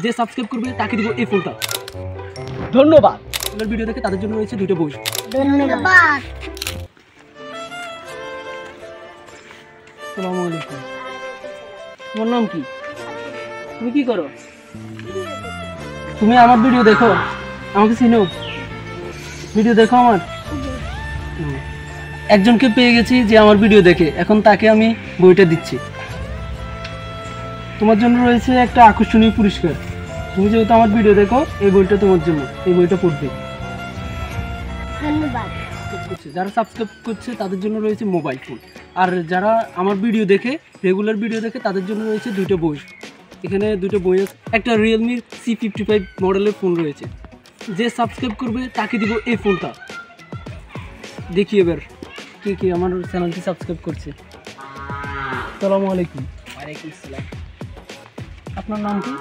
যে সাবস্ক্রাইব করবে তাকে দিব এই ফোনটা। ধন্যবাদ। আপনার ভিডিও দেখে তাদের জন্য রয়েছে 2টা বই। ধন্যবাদ। আসসালামু আলাইকুম। তোমার নাম কি? তুমি কি করো? তুমি আমার ভিডিও দেখো? আমাকে চিনো? ভিডিও দেখো আমার? একজনকে পেয়ে গেছি যে আমার ভিডিও দেখে, এখন তাকে আমি বইটা দিচ্ছি। তোমার জন্য রয়েছে একটা আকর্ষণীয় পুরস্কার। তুমি যেহেতু আমার ভিডিও দেখো, এই বইটা তোমার জন্য, এই বইটা পড়বে। ধন্যবাদ। যারা সাবস্ক্রাইব করছে তাদের জন্য রয়েছে মোবাইল ফোন, আর যারা আমার ভিডিও দেখে, রেগুলার ভিডিও দেখে, তাদের জন্য রয়েছে 2টা বই। এখানে 2টা বই আছে। একটা রিয়েলমির C55 মডেলের ফোন রয়েছে। যে সাবস্ক্রাইব করবে তাকে দিব এই ফোনটা। দেখি এবার কে কে আমার চ্যানেলটি সাবস্ক্রাইব করছে। আসসালামু আলাইকুম। ওয়ালাইকুম আসসালাম। আপনার নাম কি?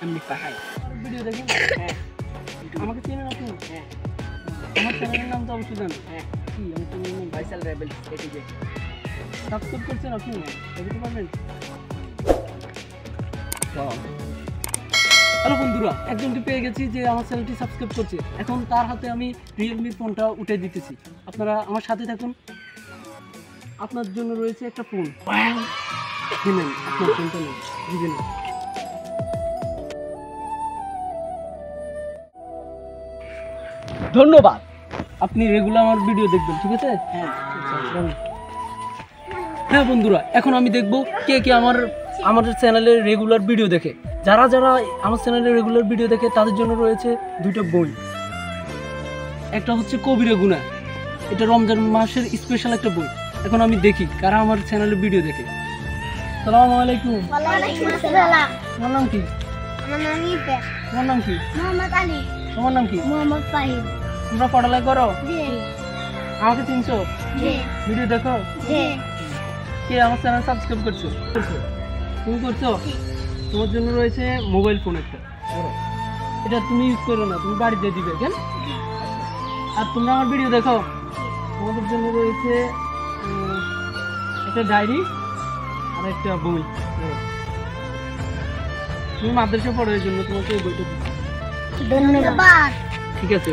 আমি পাহাই। ভিডিও দেখেন? হ্যাঁ। আমাকে চেনেন আপনি? হ্যাঁ। আমার চ্যানেলের নাম তো অবশ্যই জানেন। হ্যাঁ। কি আমার চ্যানেলের নাম? ফয়সাল রেবেল এটিকে। সাবস্ক্রাইব করছেন আপনি? দেখতে পারবেন? হ্যালো বন্ধুরা, একজনকে পেয়ে গেছি যে আমার চ্যানেলটি সাবস্ক্রাইব করছে। এখন তার হাতে আমি রিয়েলমির ফোনটা উঠে দিতেছি। আপনারা আমার সাথে থাকুন। আপনার জন্য রয়েছে একটা ফোন। নেন, আপনার ফোনটা নেন, বুঝে নেন। ধন্যবাদ। আপনি রেগুলার আমার ভিডিও দেখবেন, ঠিক আছে? হ্যাঁ। হ্যাঁ বন্ধুরা, এখন আমি দেখব কে কে আমার চ্যানেলের রেগুলার ভিডিও দেখে। যারা যারা আমার চ্যানেলে রেগুলার ভিডিও দেখে তাদের জন্য রয়েছে 2টা বই। একটা হচ্ছে কবিরা গুনাহ, এটা রমজান মাসের স্পেশাল একটা বই। এখন আমি দেখি কারা আমার চ্যানেলে ভিডিও দেখে। আসসালামু আলাইকুম। ওয়ালাইকুম আসসালাম। তোমার নাম কি? আমার নাম ইফে। তোমার নাম কি? মোহাম্মদ আলী। তোমার নাম কি? মোহাম্মদ ফাহিম। তোমরা পড়ালেখা করো? জি। আমাকে চিনছো? জি। ভিডিও দেখো? জি। কে আমার চ্যানেল সাবস্ক্রাইব করছো? তুমি করছো? তোমার জন্য রয়েছে মোবাইল ফোন একটা। এটা তুমি ইউজ করো না, তুমি বাড়িতে দিবে, কেন? আর তোমরা আমার ভিডিও দেখো, তোমাদের জন্য রয়েছে একটা ডায়েরি আর একটা বই। তুমি মাদ্রাসা পড়ার জন্য তোমাকে এই বইটা দিচ্ছি। ধন্যবাদ। ঠিক আছে।